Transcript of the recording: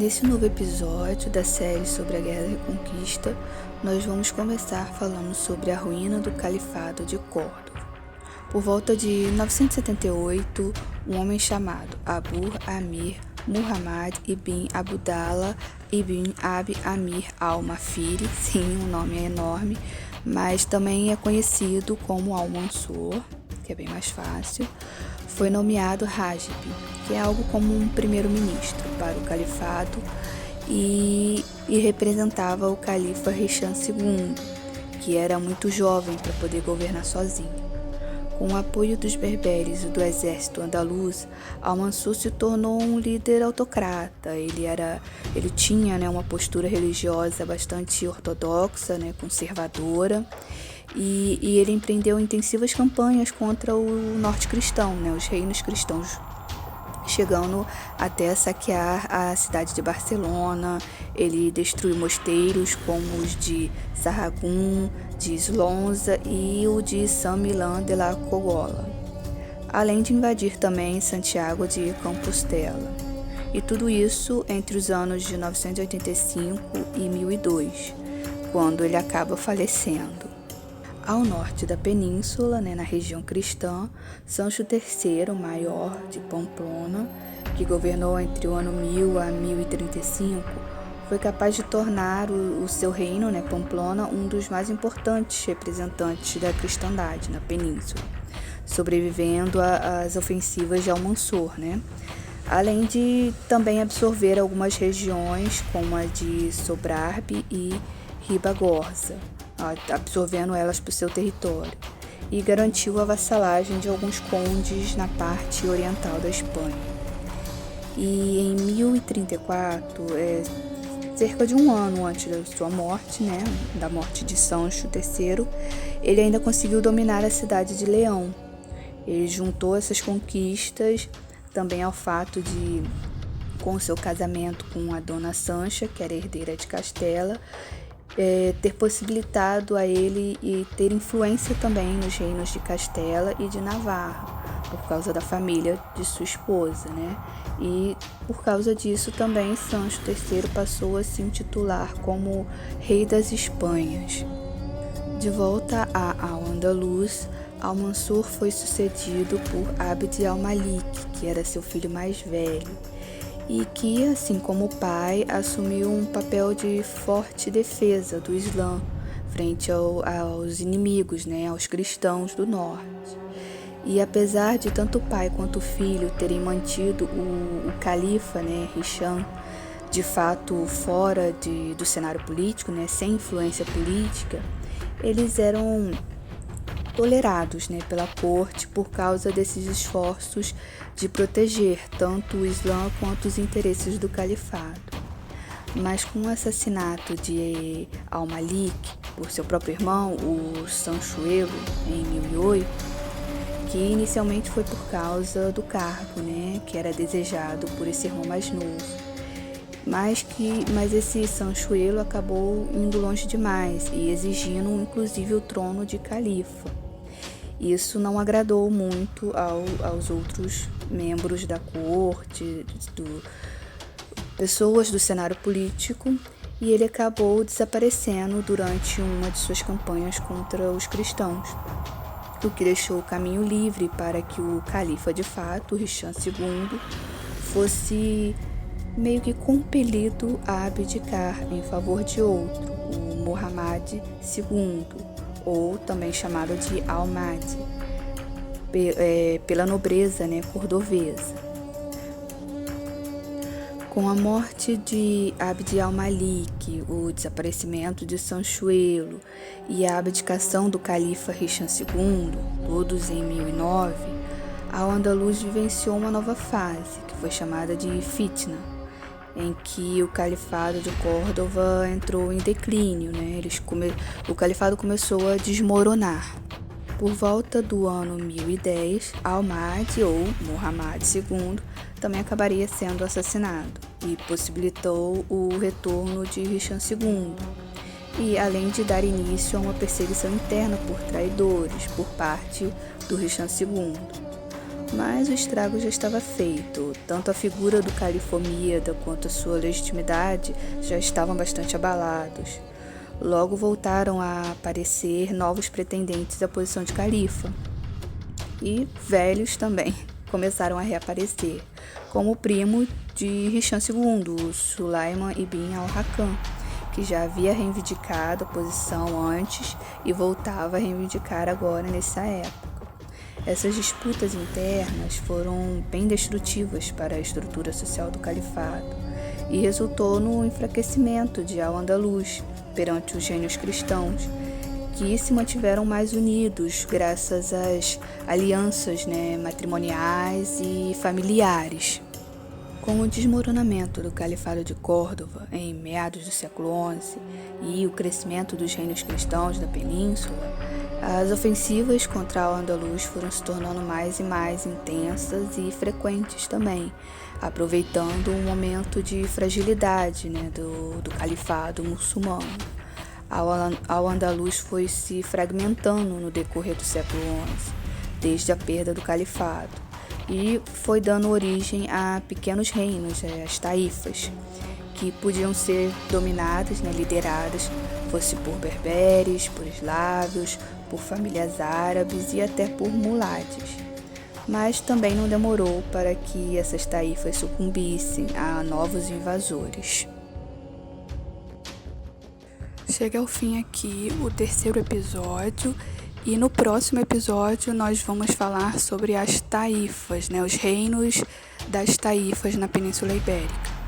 Nesse novo episódio da série sobre a Guerra da Reconquista, nós vamos começar falando sobre a ruína do Califado de Córdoba. Por volta de 978, um homem chamado Abu Amir Muhammad ibn Abdallah ibn Abi Amir al-Mafiri, sim, o nome é enorme, mas também é conhecido como Al-Mansur, que é bem mais fácil, foi nomeado Hajib, que é algo como um primeiro-ministro para o califado e representava o califa Hisham II, que era muito jovem para poder governar sozinho. Com o apoio dos berberes e do exército andaluz, Al-Mansur se tornou um líder autocrata. Ele tinha uma postura religiosa bastante ortodoxa, conservadora, e ele empreendeu intensivas campanhas contra o norte cristão, os reinos cristãos, chegando até saquear a cidade de Barcelona. Ele destruiu mosteiros como os de Sahagún, de Slonza e o de San Milán de la Cogolla, além de invadir também Santiago de Compostela. E tudo isso entre os anos de 985 e 1002, quando ele acaba falecendo. Ao norte da península, na região cristã, Sancho III, maior de Pamplona, que governou entre o ano 1000 a 1035, foi capaz de tornar o seu reino, Pamplona, um dos mais importantes representantes da cristandade na península, sobrevivendo às ofensivas de Al-Mansur, além de também absorver algumas regiões, como a de Sobrarbe e Ribagorza, absorvendo elas para o seu território, e garantiu a vassalagem de alguns condes na parte oriental da Espanha. E em 1034, cerca de um ano antes da sua morte, da morte de Sancho III, ele ainda conseguiu dominar a cidade de Leão. Ele juntou essas conquistas também ao fato de, com seu casamento com a dona Sancha, que era herdeira de Castela, ter possibilitado a ele e ter influência também nos reinos de Castela e de Navarra, por causa da família de sua esposa, E por causa disso também Sancho III passou a se intitular como Rei das Espanhas. De volta a Al-Andalus, Al-Mansur foi sucedido por Abd al-Malik, que era seu filho mais velho, e que, assim como o pai, assumiu um papel de forte defesa do Islã frente aos inimigos, aos cristãos do norte. E apesar de tanto o pai quanto o filho terem mantido o califa, Hisham, de fato fora do cenário político, sem influência política, eles eram tolerados pela corte por causa desses esforços de proteger tanto o Islã quanto os interesses do califado. Mas com o assassinato de Al-Malik por seu próprio irmão, o Sanchuelo, em 1008, que inicialmente foi por causa do cargo, que era desejado por esse irmão mais novo, mas esse Sanchuelo acabou indo longe demais e exigindo inclusive o trono de califa. Isso não agradou muito aos outros membros da corte, pessoas do cenário político, e ele acabou desaparecendo durante uma de suas campanhas contra os cristãos, o que deixou o caminho livre para que o califa de fato, Hisham II, fosse meio que compelido a abdicar em favor de outro, o Muhammad II, ou também chamado de Al-Mahdi, pela nobreza cordovesa. Com a morte de Abd al-Malik, o desaparecimento de Sanchuelo e a abdicação do califa Hisham II, todos em 1009, Al-Andalus vivenciou uma nova fase, que foi chamada de Fitna, em que o califado de Córdoba entrou em declínio, o califado começou a desmoronar. Por volta do ano 1010, Al-Mahdi, ou Muhammad II, também acabaria sendo assassinado e possibilitou o retorno de Hisham II, e além de dar início a uma perseguição interna por traidores por parte do Hisham II. mas o estrago já estava feito. Tanto a figura do califa omíada quanto a sua legitimidade já estavam bastante abalados. Logo voltaram a aparecer novos pretendentes à posição de califa. E velhos também começaram a reaparecer, como o primo de Hisham II, Sulaiman ibn al-Hakam, que já havia reivindicado a posição antes e voltava a reivindicar agora nessa época. Essas disputas internas foram bem destrutivas para a estrutura social do califado e resultou no enfraquecimento de Al-Andalus perante os reinos cristãos, que se mantiveram mais unidos graças às alianças matrimoniais e familiares. Com o desmoronamento do Califado de Córdoba em meados do século XI e o crescimento dos reinos cristãos da península, as ofensivas contra Al-Andalus foram se tornando mais e mais intensas e frequentes também, aproveitando um momento de fragilidade do califado muçulmano. Al-Andalus foi se fragmentando no decorrer do século XI, desde a perda do califado, e foi dando origem a pequenos reinos, as taifas, que podiam ser dominadas, lideradas, fosse por berberes, por eslávios, por famílias árabes e até por mulades. Mas também não demorou para que essas taifas sucumbissem a novos invasores. Chega ao fim aqui o terceiro episódio, e no próximo episódio nós vamos falar sobre as taifas, os reinos das taifas na Península Ibérica.